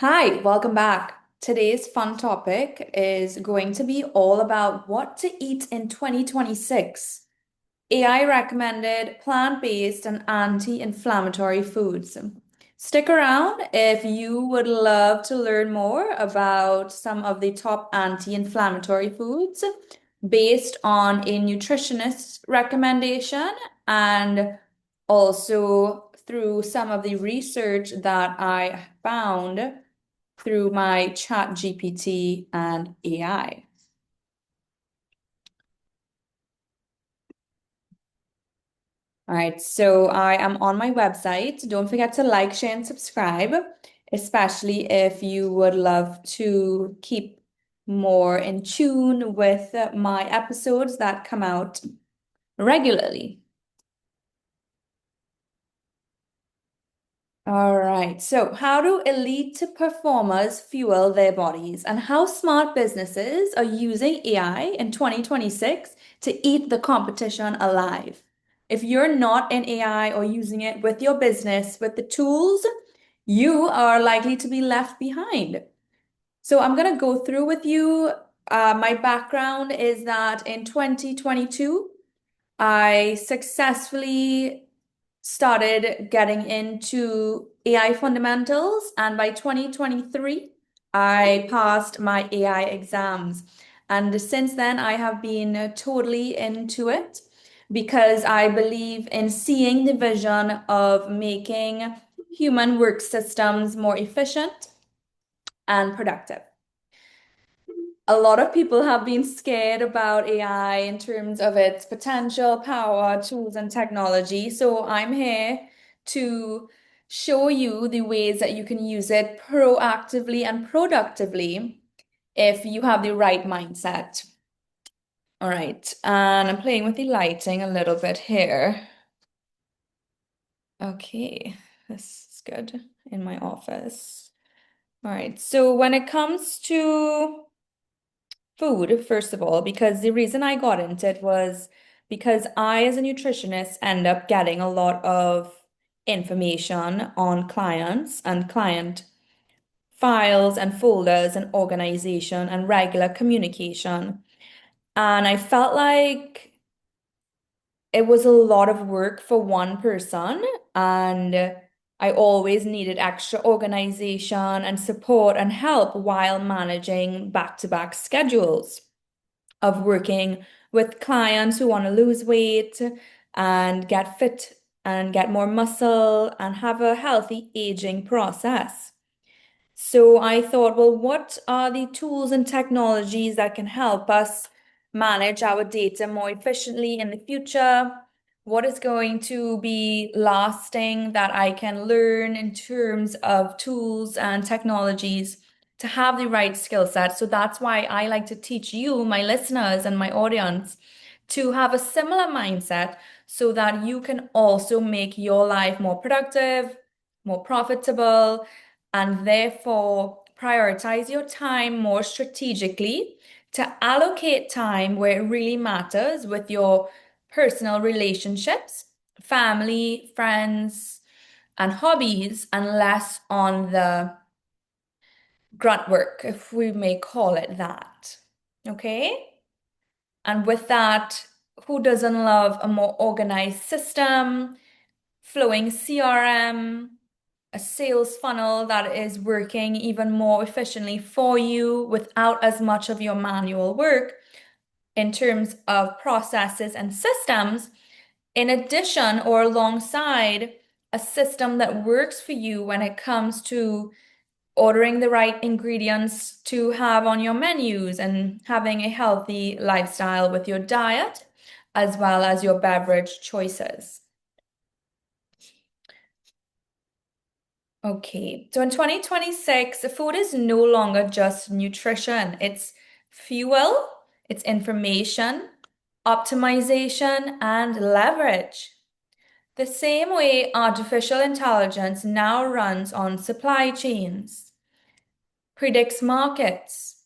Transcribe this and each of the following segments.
Hi, welcome back. Today's fun topic is going to be all about what to eat in 2026. AI recommended plant-based and anti-inflammatory foods. Stick around if you would love to learn more about some of the top anti-inflammatory foods based on a nutritionist's recommendation and also through some of the research that I found through my chat GPT and AI. All right, so I am on my website. Don't forget to like, share, and subscribe, especially if you would love to keep more in tune with my episodes that come out regularly. All right, so how do elite performers fuel their bodies and how smart businesses are using AI in 2026 to eat the competition alive? If you're not in AI or using it with your business, with the tools, you are likely to be left behind. So I'm going to go through with you. My background is that in 2022, I successfully started getting into AI fundamentals, and by 2023, I passed my AI exams. And since then, I have been totally into it because I believe in seeing the vision of making human work systems more efficient and productive. A lot of people have been scared about AI in terms of its potential, power, tools, and technology. So I'm here to show you the ways that you can use it proactively and productively if you have the right mindset. All right, and I'm playing with the lighting a little bit here. Okay, this is good in my office. All right, so when it comes to food, first of all, because the reason I got into it was because I, as a nutritionist, end up getting a lot of information on clients and client files and folders and organization and regular communication. And I felt like it was a lot of work for one person, and I always needed extra organization and support and help while managing back-to-back schedules of working with clients who want to lose weight and get fit and get more muscle and have a healthy aging process. So I thought, well, what are the tools and technologies that can help us manage our data more efficiently in the future? What is going to be lasting that I can learn in terms of tools and technologies to have the right skill set? So that's why I like to teach you, my listeners, and my audience to have a similar mindset so that you can also make your life more productive, more profitable, and therefore prioritize your time more strategically to allocate time where it really matters with your personal relationships, family, friends, and hobbies, and less on the grunt work, if we may call it that. Okay? And with that, who doesn't love a more organized system, flowing CRM, a sales funnel that is working even more efficiently for you without as much of your manual work in terms of processes and systems, in addition or alongside a system that works for you when it comes to ordering the right ingredients to have on your menus and having a healthy lifestyle with your diet, as well as your beverage choices. Okay, so in 2026, the food is no longer just nutrition, it's fuel, it's information, optimization, and leverage. The same way artificial intelligence now runs on supply chains, predicts markets,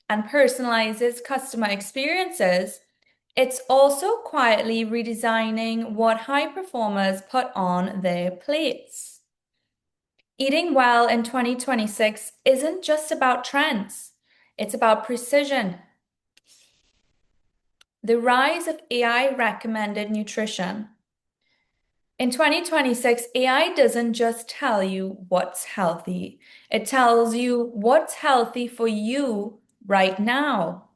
and personalizes customer experiences, it's also quietly redesigning what high performers put on their plates. Eating well in 2026 isn't just about trends, it's about precision. The rise of AI recommended nutrition. In 2026, AI doesn't just tell you what's healthy, it tells you what's healthy for you right now.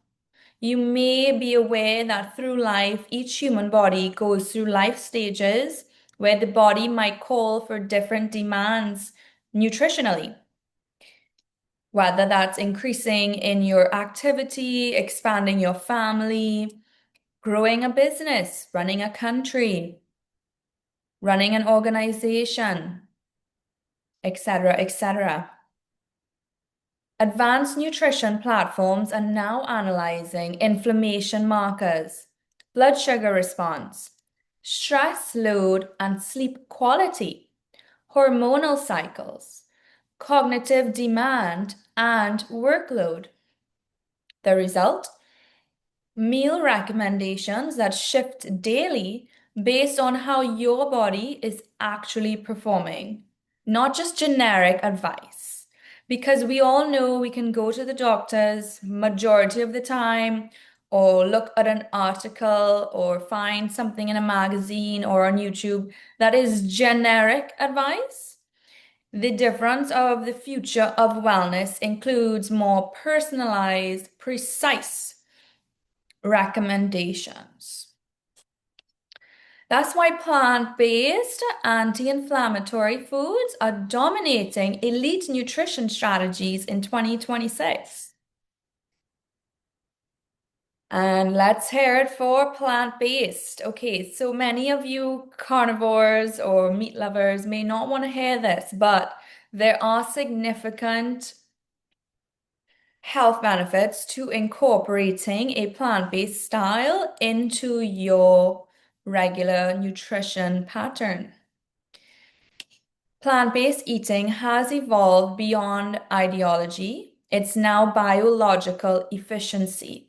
You may be aware that through life, each human body goes through life stages where the body might call for different demands nutritionally, whether that's increasing in your activity, expanding your family, growing a business, running a country, running an organization, etc., etc. Advanced nutrition platforms are now analyzing inflammation markers, blood sugar response, stress load and sleep quality, hormonal cycles, cognitive demand, and workload. The result? Meal recommendations that shift daily based on how your body is actually performing, not just generic advice. Because we all know we can go to the doctors majority of the time, or look at an article, or find something in a magazine or on YouTube that is generic advice. The difference of the future of wellness includes more personalized, precise recommendations. That's why plant-based anti-inflammatory foods are dominating elite nutrition strategies in 2026. And let's hear it for plant-based. Okay, so many of you carnivores or meat lovers may not want to hear this, but there are significant health benefits to incorporating a plant-based style into your regular nutrition pattern. Plant-based eating has evolved beyond ideology. It's now biological efficiency.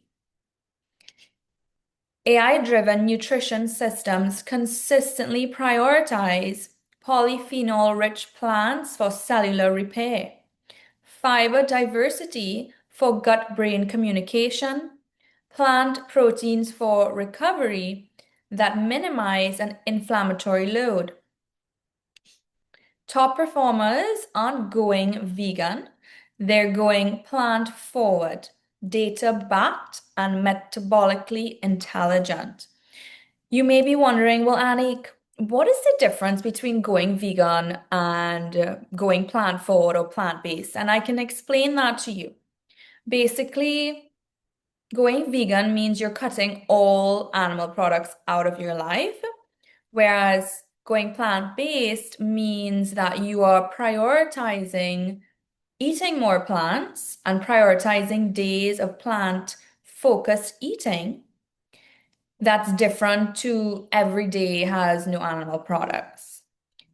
AI-driven nutrition systems consistently prioritize polyphenol-rich plants for cellular repair, fiber diversity for gut-brain communication, plant proteins for recovery that minimize an inflammatory load. Top performers aren't going vegan, they're going plant forward, data-backed, and metabolically intelligent. You may be wondering, well, Annie, what is the difference between going vegan and going plant forward or plant-based? And I can explain that to you. Basically, going vegan means you're cutting all animal products out of your life, whereas going plant-based means that you are prioritizing eating more plants and prioritizing days of plant-focused eating that's different to every day has no animal products.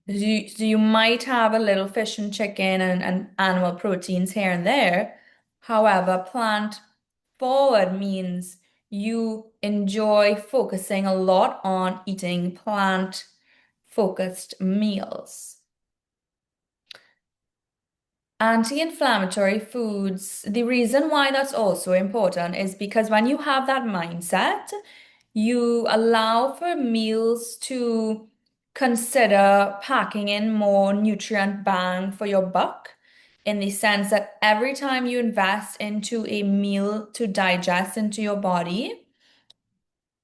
So you might have a little fish and chicken and animal proteins here and there. However, plant forward means you enjoy focusing a lot on eating plant-focused meals. Anti-inflammatory foods, the reason why that's also important is because when you have that mindset, you allow for meals to consider packing in more nutrient bang for your buck, in the sense that every time you invest into a meal to digest into your body,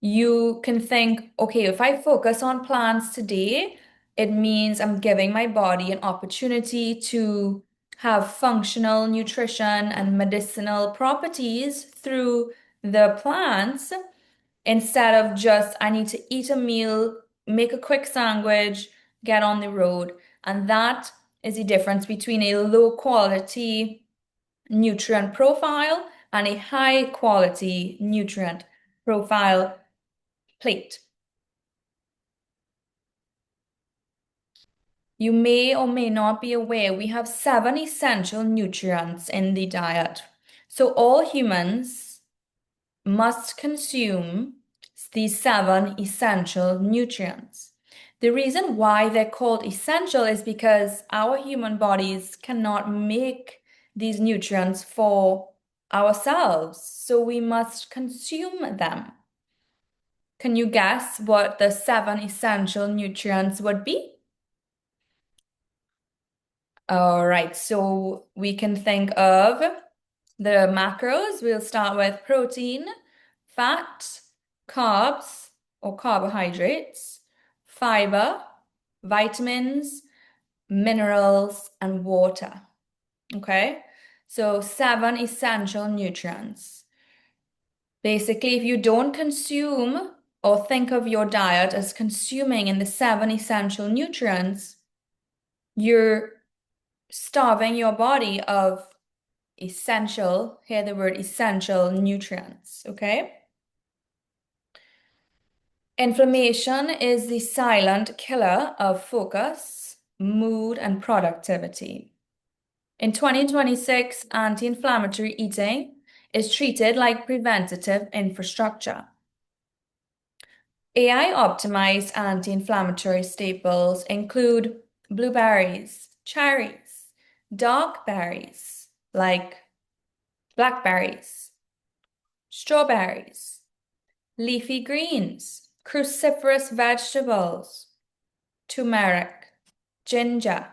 you can think, okay, if I focus on plants today, it means I'm giving my body an opportunity to have functional nutrition and medicinal properties through the plants instead of just I need to eat a meal, make a quick sandwich, get on the road. And that is the difference between a low quality nutrient profile and a high quality nutrient profile plate. You may or may not be aware we have 7 essential nutrients in the diet. So all humans must consume these 7 essential nutrients. The reason why they're called essential is because our human bodies cannot make these nutrients for ourselves, so we must consume them. Can you guess what the seven essential nutrients would be? All right, so we can think of the macros. We'll start with protein, fat, carbs or carbohydrates, fiber, vitamins, minerals, and water. Okay, so seven essential nutrients. Basically, if you don't consume or think of your diet as consuming in the seven essential nutrients, you're starving your body of essential, hear the word essential nutrients, okay? Inflammation is the silent killer of focus, mood, and productivity. In 2026, anti-inflammatory eating is treated like preventative infrastructure. AI optimized anti-inflammatory staples include blueberries, cherries, dark berries like blackberries, strawberries, leafy greens, cruciferous vegetables, turmeric, ginger,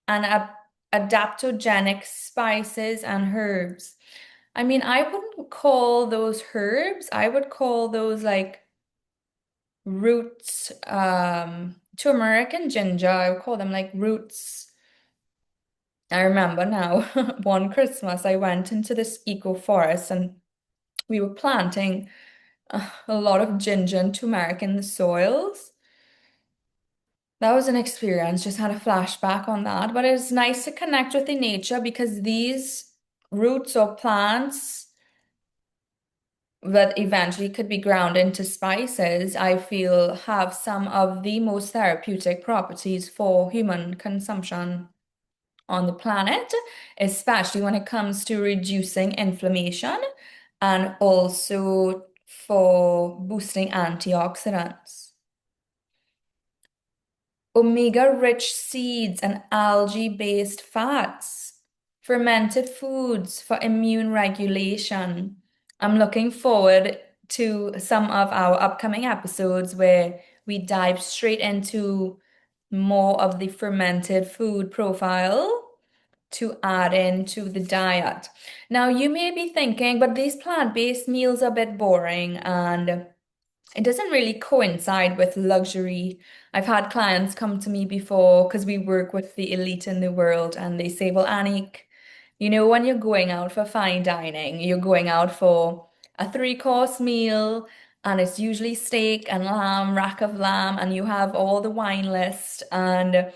and adaptogenic spices and herbs. I mean, I wouldn't call those herbs, I would call those like roots, turmeric and ginger, I would call them like roots. I remember now, one Christmas, I went into this eco forest and we were planting a lot of ginger and turmeric in the soils. That was an experience, just had a flashback on that. But it's nice to connect with the nature because these roots or plants that eventually could be ground into spices, I feel have some of the most therapeutic properties for human consumption on the planet, especially when it comes to reducing inflammation and also for boosting antioxidants. Omega-rich seeds and algae-based fats, fermented foods for immune regulation. I'm looking forward to some of our upcoming episodes where we dive straight into more of the fermented food profile to add into the diet. Now, you may be thinking, but these plant-based meals are a bit boring and it doesn't really coincide with luxury. I've had clients come to me before because we work with the elite in the world and they say, well, Anik, when you're going out for fine dining, you're going out for a three-course meal and it's usually steak and lamb, rack of lamb, and you have all the wine list and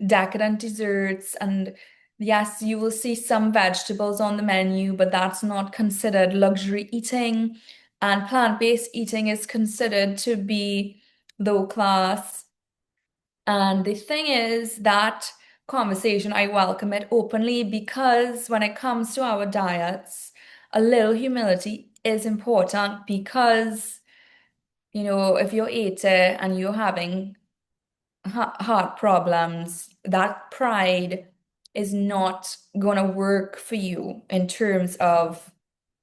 decadent desserts. And yes, you will see some vegetables on the menu, but that's not considered luxury eating. And plant-based eating is considered to be low class. And the thing is that conversation, I welcome it openly because when it comes to our diets, a little humility is important because, if you're 80 and you're having heart problems, that pride is not going to work for you in terms of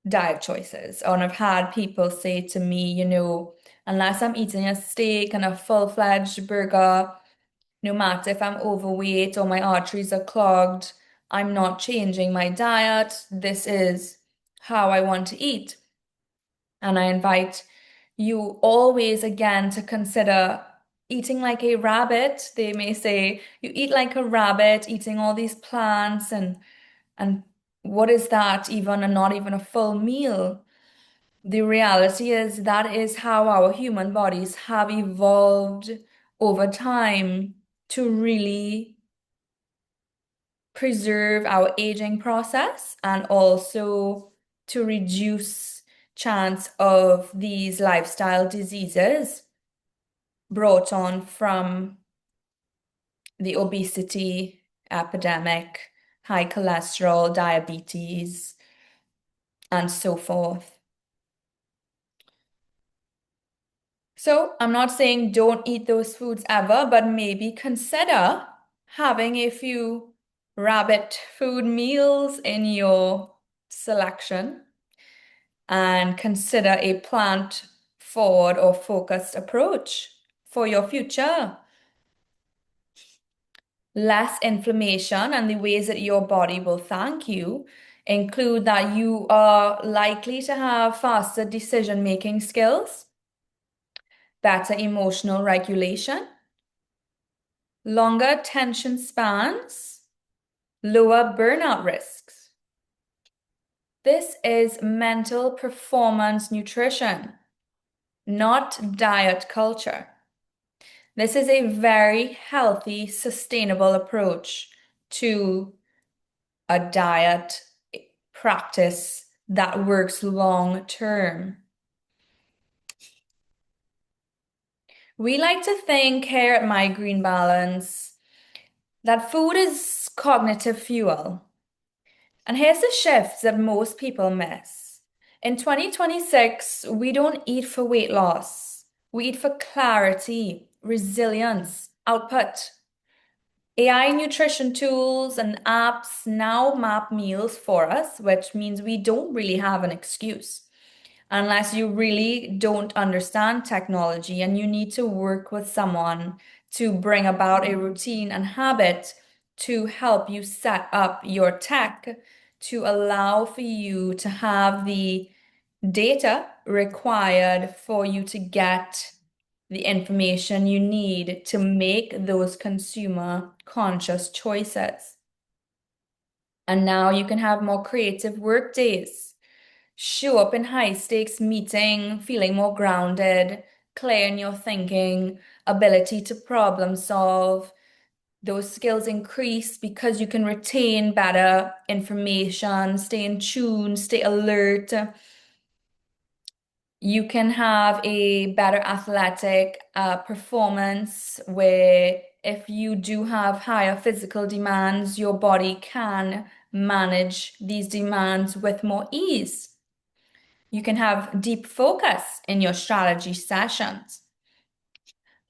diet choices. And I've had people say to me, unless I'm eating a steak and a full-fledged burger, no matter if I'm overweight or my arteries are clogged, I'm not changing my diet. This is how I want to eat. And I invite you always again to consider eating like a rabbit. They may say you eat like a rabbit, eating all these plants and what is that even and not even a full meal? The reality is that is how our human bodies have evolved over time to really preserve our aging process and also to reduce chance of these lifestyle diseases brought on from the obesity epidemic, high cholesterol, diabetes, and so forth. So I'm not saying don't eat those foods ever, but maybe consider having a few rabbit food meals in your selection and consider a plant forward or focused approach for your future. Less inflammation and the ways that your body will thank you include that you are likely to have faster decision-making skills, better emotional regulation, longer attention spans, lower burnout risks. This is mental performance nutrition, not diet culture. This is a very healthy, sustainable approach to a diet practice that works long term. We like to think here at My Green Balance that food is cognitive fuel. And here's the shifts that most people miss. In 2026, we don't eat for weight loss. We eat for clarity, resilience, output. AI nutrition tools and apps now map meals for us, which means we don't really have an excuse unless you really don't understand technology and you need to work with someone to bring about a routine and habit to help you set up your tech to allow for you to have the data required for you to get the information you need to make those consumer conscious choices. And now you can have more creative work days. Show up in high stakes meeting, feeling more grounded, clear in your thinking, ability to problem solve. Those skills increase because you can retain better information, stay in tune, stay alert. You can have a better athletic performance where if you do have higher physical demands, your body can manage these demands with more ease. You can have deep focus in your strategy sessions.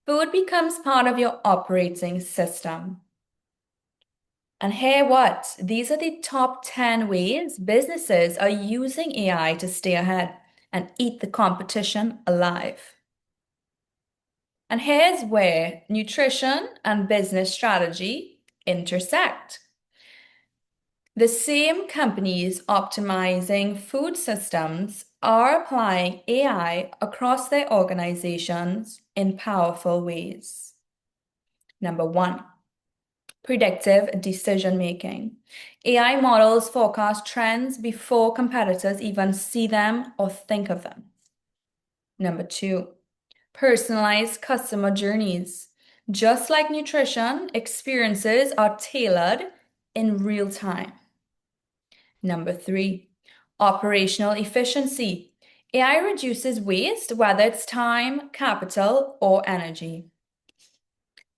Food becomes part of your operating system. And hear what? These are the top 10 ways businesses are using AI to stay ahead and eat the competition alive. And here's where nutrition and business strategy intersect. The same companies optimizing food systems are applying AI across their organizations in powerful ways. Number one, predictive decision making. AI models forecast trends before competitors even see them or think of them. Number two, personalized customer journeys. Just like nutrition, experiences are tailored in real time. Number three, operational efficiency. AI reduces waste, whether it's time, capital, or energy.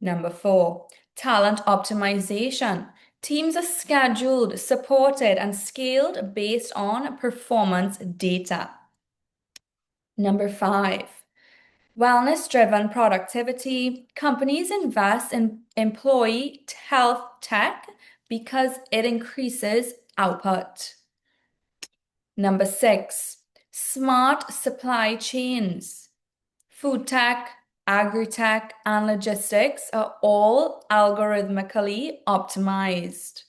Number four, talent optimization. Teams are scheduled, supported, and scaled based on performance data. Number five, wellness-driven productivity. Companies invest in employee health tech because it increases output. Number six, smart supply chains. Food tech, agri-tech, and logistics are all algorithmically optimized.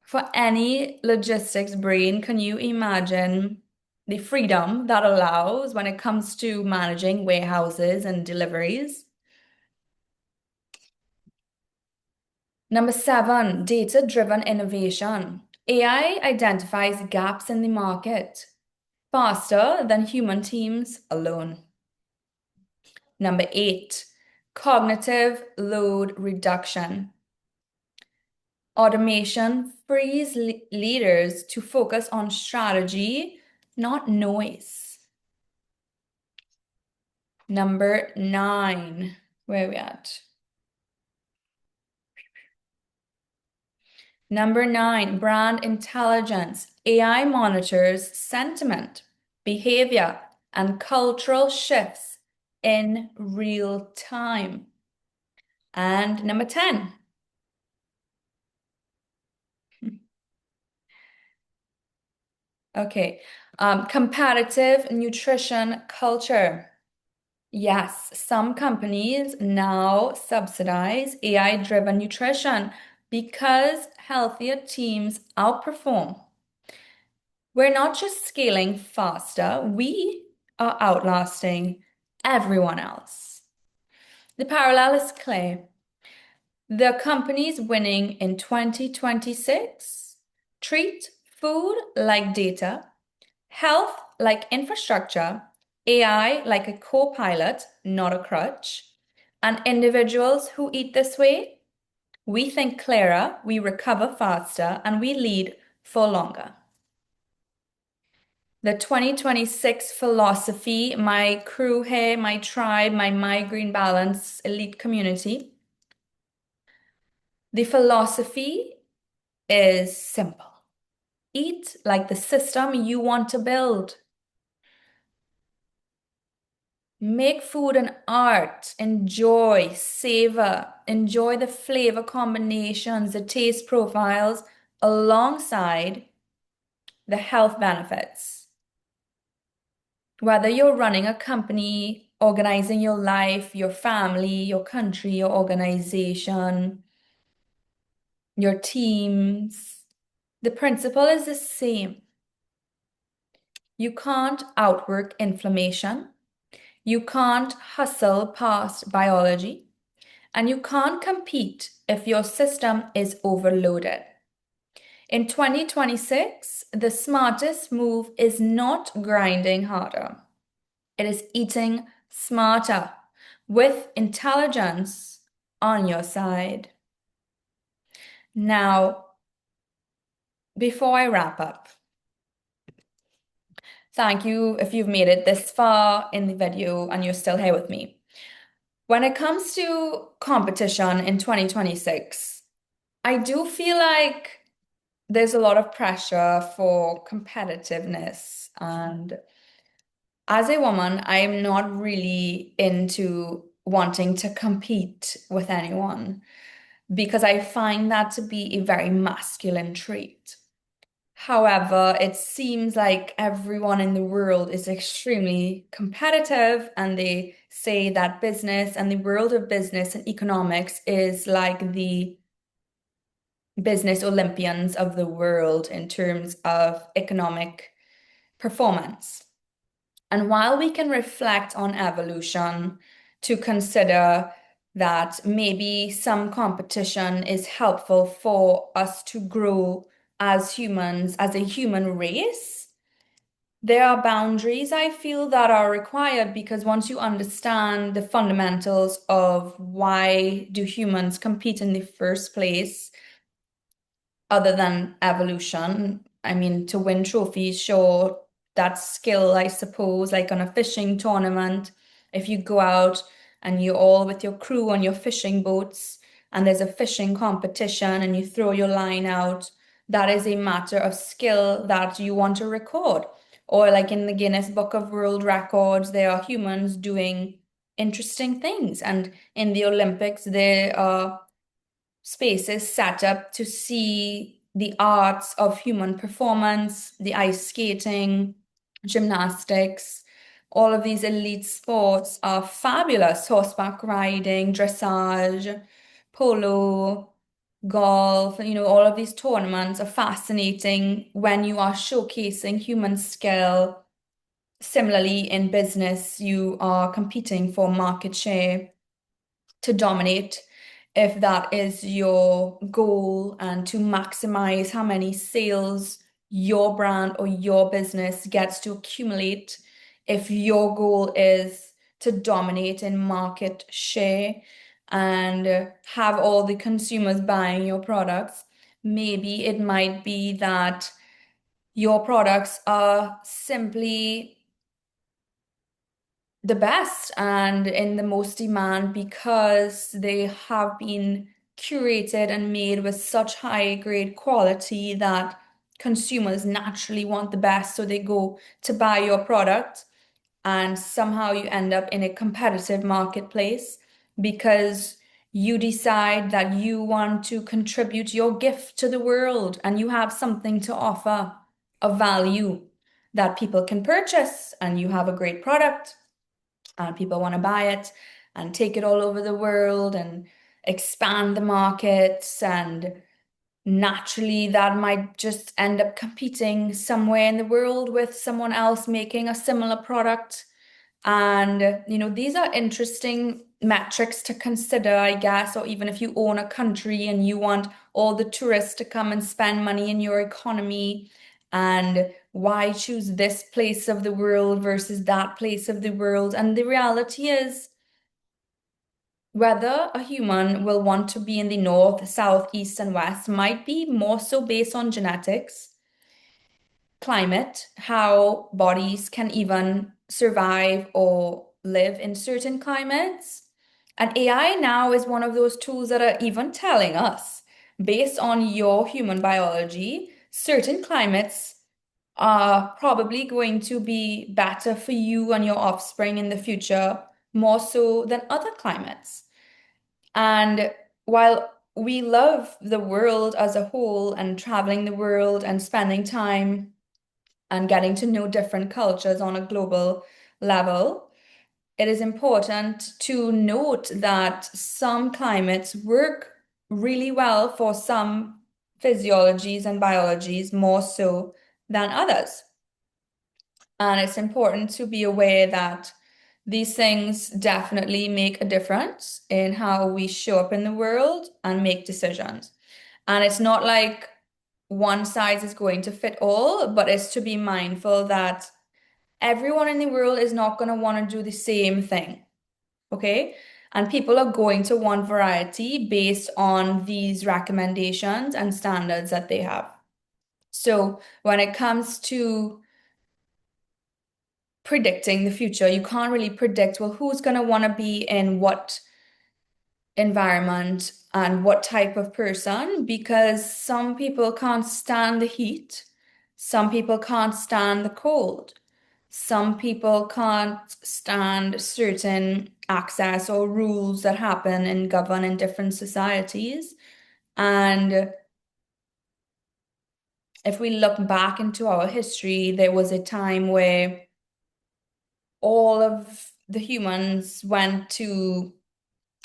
For any logistics brain, can you imagine the freedom that allows when it comes to managing warehouses and deliveries? Number seven, data-driven innovation. AI identifies gaps in the market faster than human teams alone. Number eight, cognitive load reduction. Automation frees leaders to focus on strategy, not noise. Number nine, where are we at? Number nine, brand intelligence. AI monitors sentiment, behavior, and cultural shifts in real time. And number 10. Okay. Comparative nutrition culture. Yes, some companies now subsidize AI-driven nutrition because healthier teams outperform. We're not just scaling faster, we are outlasting everyone else. The parallel is clear. The companies winning in 2026 treat food like data, health like infrastructure, AI like a co-pilot, not a crutch, and individuals who eat this way, we think clearer, we recover faster, and we lead for longer. The 2026 philosophy, my crew here, my tribe, my migraine balance elite community. The philosophy is simple. Eat like the system you want to build. Make food an art. Enjoy, savor, enjoy the flavor combinations, the taste profiles alongside the health benefits. Whether you're running a company, organizing your life, your family, your country, your organization, your teams, the principle is the same. You can't outwork inflammation. You can't hustle past biology. And you can't compete if your system is overloaded. In 2026, the smartest move is not grinding harder. It is eating smarter with intelligence on your side. Now, before I wrap up, thank you if you've made it this far in the video and you're still here with me. When it comes to competition in 2026, I do feel like there's a lot of pressure for competitiveness. And as a woman, I'm not really into wanting to compete with anyone because I find that to be a very masculine trait. However, it seems like everyone in the world is extremely competitive, and they say that business and the world of business and economics is like the business Olympians of the world in terms of economic performance. And while we can reflect on evolution to consider that maybe some competition is helpful for us to grow as humans, as a human race, there are boundaries I feel that are required because once you understand the fundamentals of why do humans compete in the first place, other than evolution. I mean, to win trophies, sure, that's skill, I suppose, like on a fishing tournament. If you go out and you're all with your crew on your fishing boats and there's a fishing competition and you throw your line out, that is a matter of skill that you want to record. Or like in the Guinness Book of World Records, there are humans doing interesting things. And in the Olympics, there are spaces set up to see the arts of human performance, the ice skating, gymnastics. All of these elite sports are fabulous. Horseback riding, dressage, polo, golf, all of these tournaments are fascinating when you are showcasing human skill. Similarly, in business, you are competing for market share to dominate if that is your goal and to maximize how many sales your brand or your business gets to accumulate. If your goal is to dominate in market share and have all the consumers buying your products, maybe it might be that your products are simply the best and in the most demand because they have been curated and made with such high grade quality that consumers naturally want the best, so they go to buy your product. and somehow you end up in a competitive marketplace because you decide that you want to contribute your gift to the world and you have something to offer of value that people can purchase, and you have a great product and people want to buy it and take it all over the world and expand the markets, and naturally that might just end up competing somewhere in the world with someone else making a similar product. And, these are interesting metrics to consider, I guess, or even if you own a country and you want all the tourists to come and spend money in your economy, and why choose this place of the world versus that place of the world. And the reality is, whether a human will want to be in the north, south, east, and west might be more so based on genetics, climate, how bodies can even survive or live in certain climates. And AI now is one of those tools that are even telling us, based on your human biology, certain climates are probably going to be better for you and your offspring in the future, more so than other climates. And while we love the world as a whole and traveling the world and spending time and getting to know different cultures on a global level, it is important to note that some climates work really well for some physiologies and biologies more so than others. And it's important to be aware that these things definitely make a difference in how we show up in the world and make decisions. And it's not like one size is going to fit all, but it's to be mindful that everyone in the world is not going to want to do the same thing. Okay? And people are going to want variety based on these recommendations and standards that they have. So when it comes to predicting the future, you can't really predict, well, who's going to want to be in what environment and what type of person, because some people can't stand the heat, some people can't stand the cold. Some people can't stand certain access or rules that happen and govern in different societies. And if we look back into our history, there was a time where all of the humans went to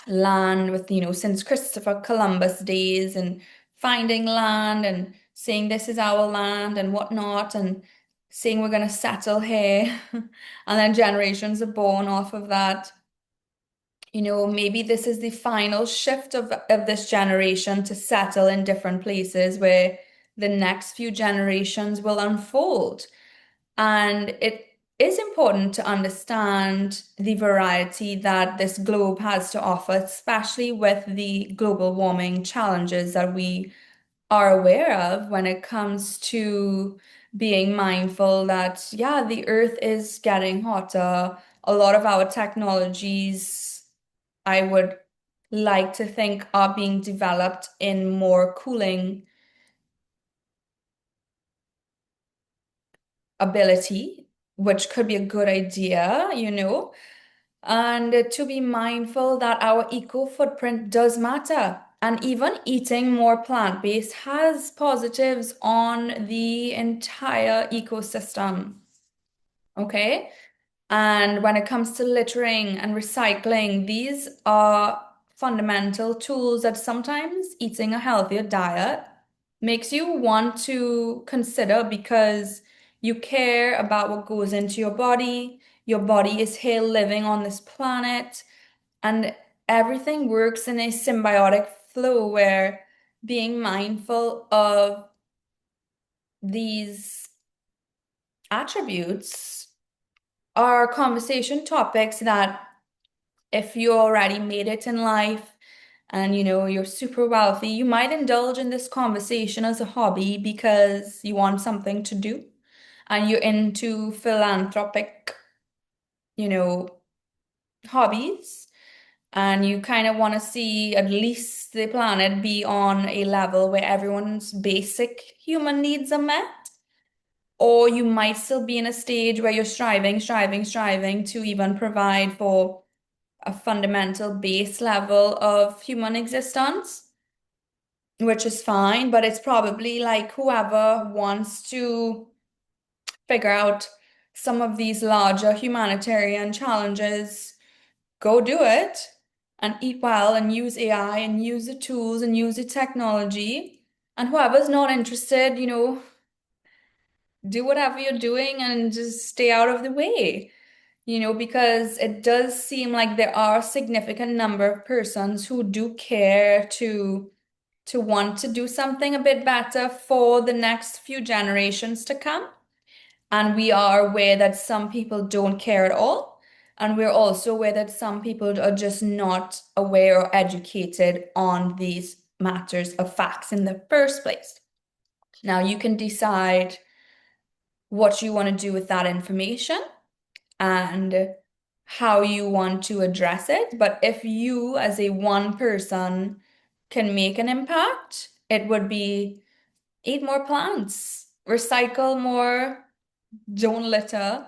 land with, since Christopher Columbus days, and finding land and saying this is our land and whatnot, and saying we're going to settle here. And then generations are born off of that. Maybe this is the final shift of this generation to settle in different places where the next few generations will unfold. And it is important to understand the variety that this globe has to offer, especially with the global warming challenges that we are aware of when it comes to being mindful that, yeah, the earth is getting hotter. A lot of our technologies, I would like to think, are being developed in more cooling ability, which could be a good idea. And to be mindful that our eco footprint does matter. And even eating more plant-based has positives on the entire ecosystem. Okay? And when it comes to littering and recycling, these are fundamental tools that sometimes eating a healthier diet makes you want to consider, because you care about what goes into your body. Your body is here living on this planet, and everything works in a symbiotic flow where being mindful of these attributes are conversation topics that, if you already made it in life and you're super wealthy, you might indulge in this conversation as a hobby because you want something to do and you're into philanthropic, you know, hobbies, and you kind of want to see at least the planet be on a level where everyone's basic human needs are met. or you might still be in a stage where you're striving to even provide for a fundamental base level of human existence, which is fine, but it's probably like whoever wants to figure out some of these larger humanitarian challenges, go do it and eat well and use AI and use the tools and use the technology. And whoever's not interested, do whatever you're doing and just stay out of the way. Because it does seem like there are a significant number of persons who do care to want to do something a bit better for the next few generations to come. And we are aware that some people don't care at all. And we're also aware that some people are just not aware or educated on these matters of facts in the first place. Now, you can decide what you want to do with that information and how you want to address it. But if you, as a one person, can make an impact, it would be eat more plants, recycle more, don't litter,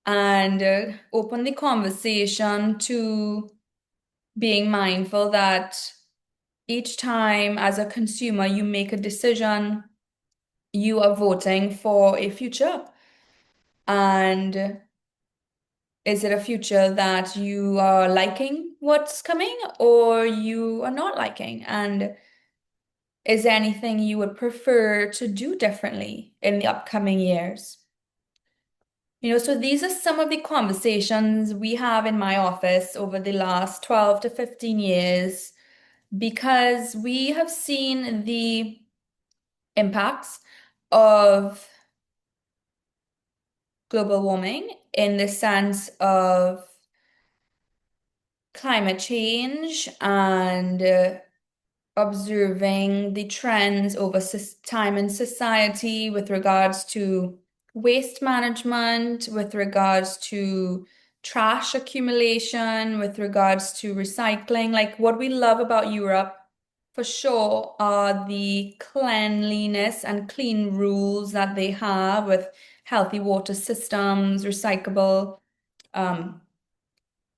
and open the conversation to being mindful that each time as a consumer you make a decision, you are voting for a future. And is it a future that you are liking what's coming or you are not liking? And is there anything you would prefer to do differently in the upcoming years? So these are some of the conversations we have in my office over the last 12 to 15 years because we have seen the impacts of global warming in the sense of climate change and observing the trends over time in society with regards to waste management, with regards to trash accumulation, with regards to recycling. Like what we love about Europe for sure are the cleanliness and clean rules that they have with healthy water systems, recyclable um,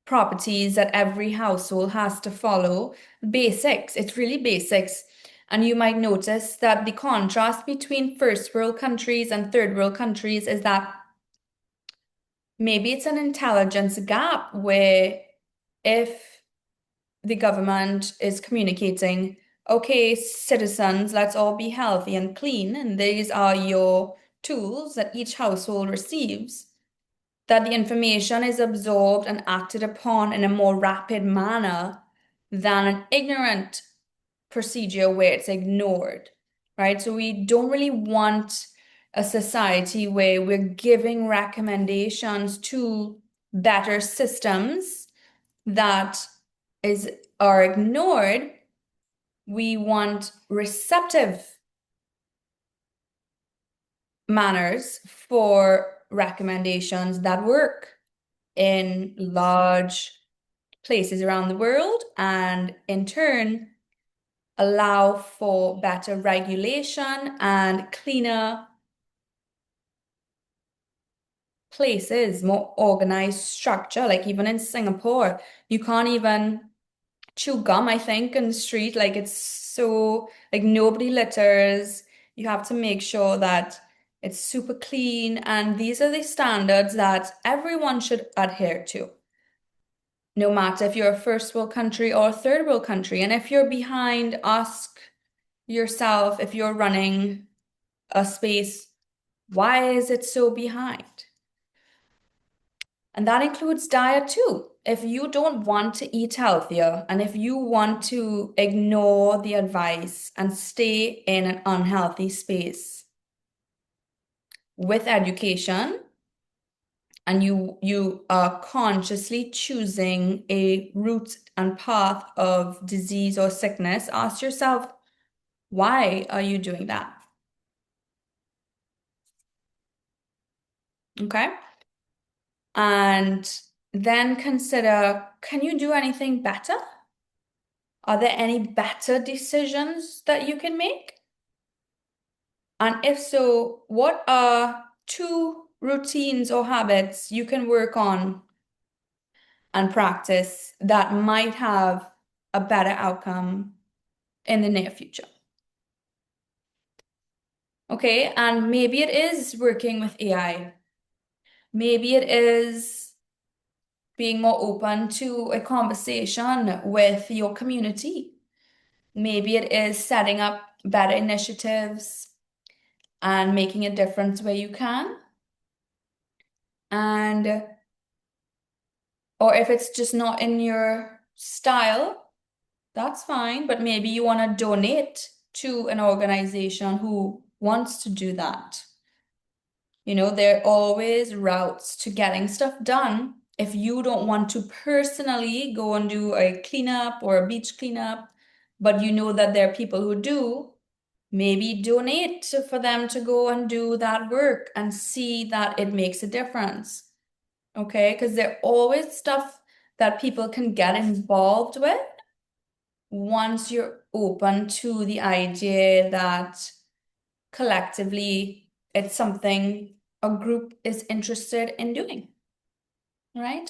properties that every household has to follow. Basics, it's really basics. And you might notice that the contrast between first world countries and third world countries is that maybe it's an intelligence gap where if the government is communicating, okay, citizens, let's all be healthy and clean, and these are your tools that each household receives, that the information is absorbed and acted upon in a more rapid manner than an ignorant procedure where it's ignored, right? So we don't really want a society where we're giving recommendations to better systems that is are ignored. We want receptive manners for recommendations that work in large places around the world and in turn allow for better regulation and cleaner places, more organized structure. Like even in Singapore, you can't even chew gum, I think, in the street. Like it's so, like nobody litters. You have to make sure that it's super clean. And these are the standards that everyone should adhere to, no matter if you're a first world country or a third world country. And if you're behind, ask yourself if you're running a space, why is it so behind? And that includes diet too. If you don't want to eat healthier and if you want to ignore the advice and stay in an unhealthy space with education, and you are consciously choosing a route and path of disease or sickness, ask yourself, why are you doing that? Okay? And then consider, can you do anything better? Are there any better decisions that you can make? And if so, what are two routines or habits you can work on and practice that might have a better outcome in the near future? Okay, and maybe it is working with AI. Maybe it is being more open to a conversation with your community. Maybe it is setting up better initiatives and making a difference where you can. And, or if it's just not in your style, that's fine. But maybe you want to donate to an organization who wants to do that. You know, there are always routes to getting stuff done. If you don't want to personally go and do a cleanup or a beach cleanup, but you know that there are people who do, maybe donate for them to go and do that work and see that it makes a difference. Okay? Because there are always stuff that people can get involved with once you're open to the idea that collectively it's something a group is interested in doing, right?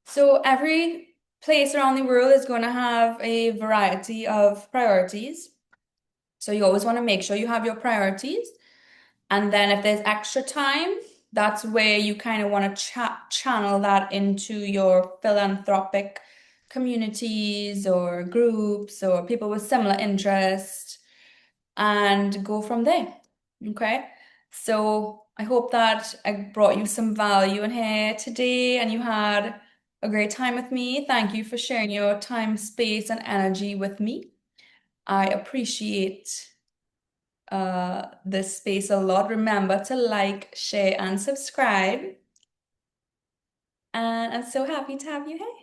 So every place around the world is going to have a variety of priorities. So you always want to make sure you have your priorities. And then if there's extra time, that's where you kind of want to channel that into your philanthropic communities or groups or people with similar interests and go from there. Okay. So I hope that I brought you some value in here today and you had a great time with me. Thank you for sharing your time, space, and energy with me. I appreciate this space a lot. Remember to like, share, and subscribe. And I'm so happy to have you here.